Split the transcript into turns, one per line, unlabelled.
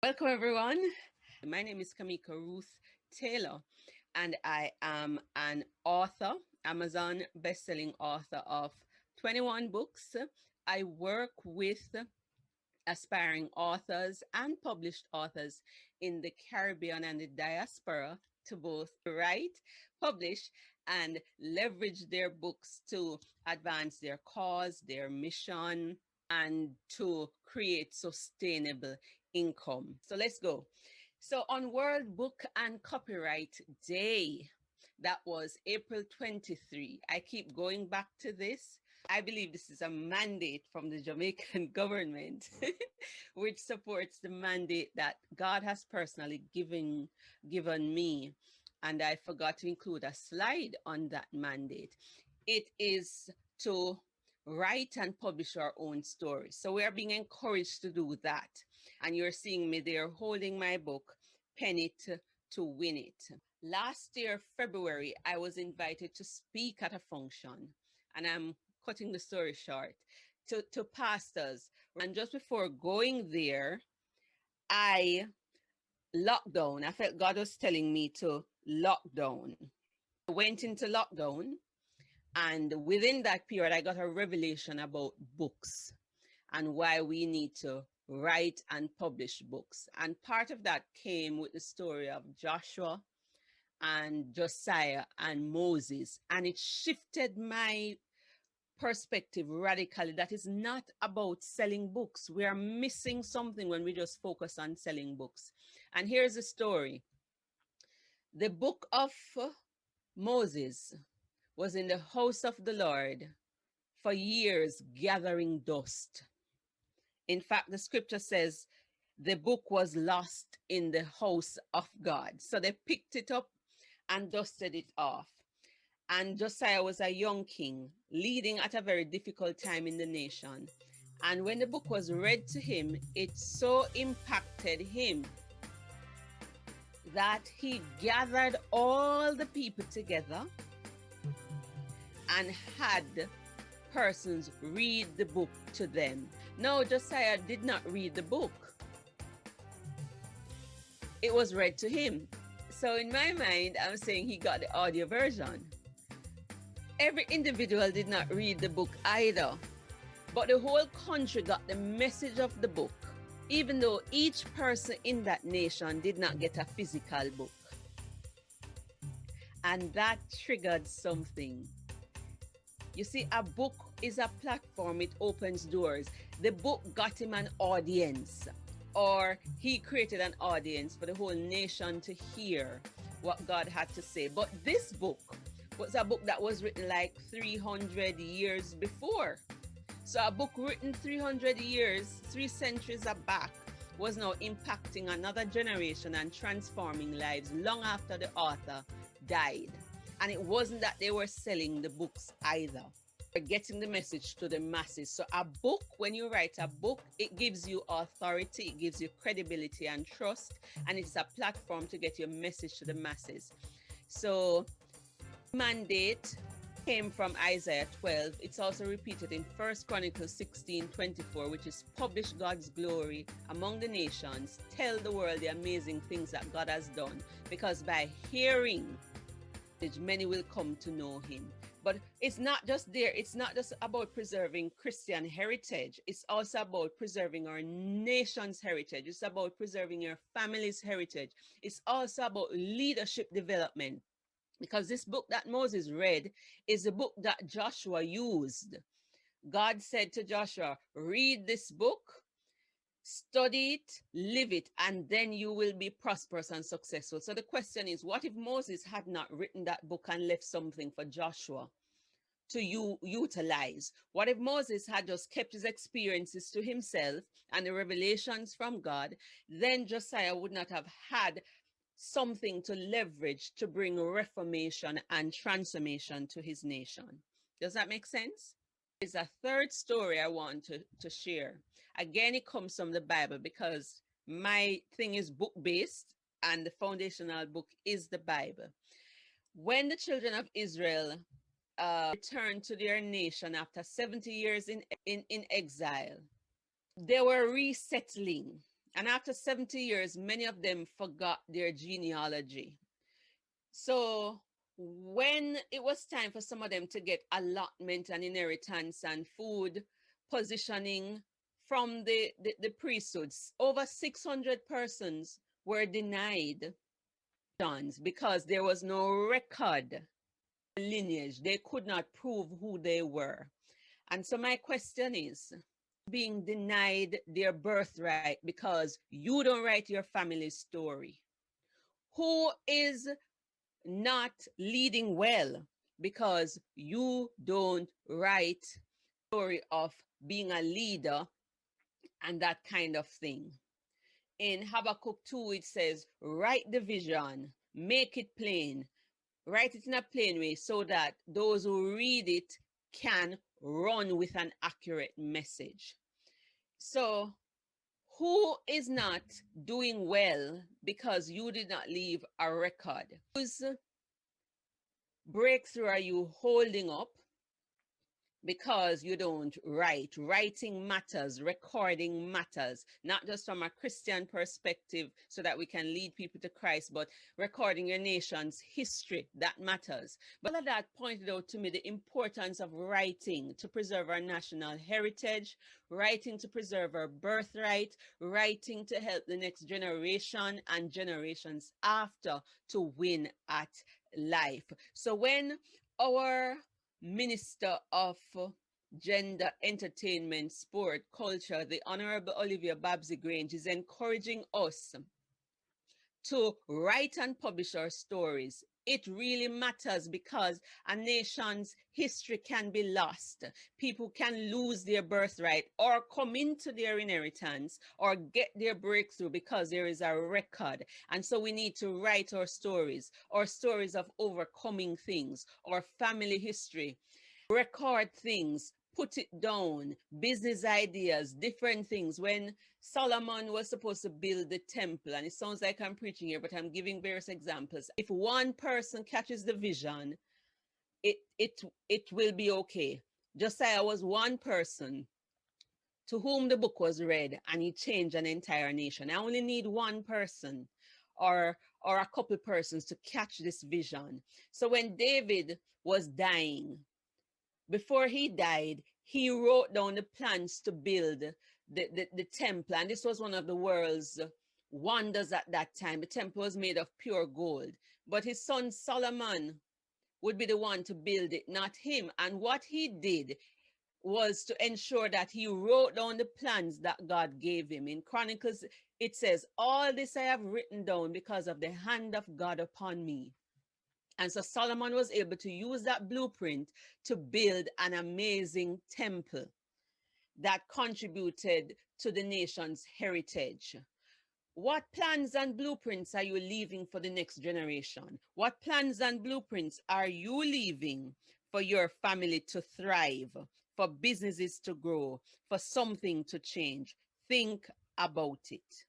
Welcome, everyone. My name is Kamika Ruth Taylor, and I am an author, Amazon bestselling author of 21 books. I work with aspiring authors and published authors in the Caribbean and the diaspora to both write, publish, and leverage their books to advance their cause, their mission, and to create sustainable income. So let's go. So on World Book and Copyright Day, that was April 23. I keep going back to this. I believe this is a mandate from the Jamaican government, which supports the mandate that God has personally given me. And I forgot to include a slide on that mandate. It is to write and publish our own stories. So we are being encouraged to do that. And you're seeing me there holding my book, Pen It to Win It. Last year, February, I was invited to speak at a function, and I'm cutting the story short, to pastors. And just before going there, I locked down. I felt God was telling me to lock down. I went into lockdown, and within that period, I got a revelation about books and why we need to write and publish books. And part of that came with the story of Joshua and Josiah and Moses. And it shifted my perspective radically. That is not about selling books. We are missing something when we just focus on selling books. And here's the story. The book of Moses was in the house of the Lord for years, gathering dust. In fact, the scripture says the book was lost in the house of God. So they picked it up and dusted it off. And Josiah was a young king, leading at a very difficult time in the nation. And when the book was read to him, it so impacted him that he gathered all the people together and had persons read the book to them. No, Josiah did not read the book. It was read to him. So in my mind, I'm saying he got the audio version. Every individual did not read the book either, but the whole country got the message of the book, even though each person in that nation did not get a physical book. And that triggered something. You see, a book is a platform, it opens doors. The book got him an audience, or he created an audience for the whole nation to hear what God had to say. But this book was a book that was written like 300 years before. So a book written 300 years, 3 centuries back, was now impacting another generation and transforming lives long after the author died. And it wasn't that they were selling the books either. They're getting the message to the masses. So a book, when you write a book, it gives you authority, it gives you credibility and trust, and it's a platform to get your message to the masses. So mandate came from Isaiah 12. It's also repeated in 1 Chronicles 16:24, which is publish God's glory among the nations, tell the world the amazing things that God has done, because by hearing many will come to know him. But it's not just there. It's not just about preserving Christian heritage. It's also about preserving our nation's heritage. It's about preserving your family's heritage. It's also about leadership development. Because this book that Moses read is the book that Joshua used. God said to Joshua, read this book, study it, live it, and then you will be prosperous and successful. So the question is, what if Moses had not written that book and left something for Joshua to utilize? What if Moses had just kept his experiences to himself and the revelations from God? Then Josiah would not have had something to leverage to bring reformation and transformation to his nation. Does that make sense? There's a third story I want to share. Again, it comes from the Bible because my thing is book-based and the foundational book is the Bible. When the children of Israel returned to their nation after 70 years in exile, they were resettling. And after 70 years, many of them forgot their genealogy. So when it was time for some of them to get allotment and inheritance and food positioning from the priesthoods, over 600 persons were denied sons because there was no record lineage. They could not prove who they were. And so my question is, being denied their birthright because you don't write your family's story? Who is not leading well because you don't write story of being a leader and that kind of thing? In Habakkuk 2, it says, write the vision, make it plain, write it in a plain way so that those who read it can run with an accurate message. So, who is not doing well because you did not leave a record? Whose breakthrough are you holding up because you don't write? Writing matters, recording matters, not just from a Christian perspective so that we can lead people to Christ, but recording your nation's history, that matters. But all of that pointed out to me the importance of writing to preserve our national heritage, writing to preserve our birthright, writing to help the next generation and generations after to win at life. So when our Minister of Gender, Entertainment, Sport, Culture, the Honorable Olivia Babsy Grange, is encouraging us to write and publish our stories. It really matters because a nation's history can be lost. People can lose their birthright or come into their inheritance or get their breakthrough because there is a record. And so we need to write our stories of overcoming things, our family history, record things, put it down, business ideas, different things. When Solomon was supposed to build the temple, and it sounds like I'm preaching here, but I'm giving various examples. If one person catches the vision, it will be okay. Josiah was one person to whom the book was read, and he changed an entire nation. I only need one person or a couple persons to catch this vision. So when David was dying, before he died, he wrote down the plans to build the temple. And this was one of the world's wonders at that time. The temple was made of pure gold. But his son Solomon would be the one to build it, not him. And what he did was to ensure that he wrote down the plans that God gave him. In Chronicles, it says, all this I have written down because of the hand of God upon me. And so Solomon was able to use that blueprint to build an amazing temple that contributed to the nation's heritage. What plans and blueprints are you leaving for the next generation? What plans and blueprints are you leaving for your family to thrive, for businesses to grow, for something to change? Think about it.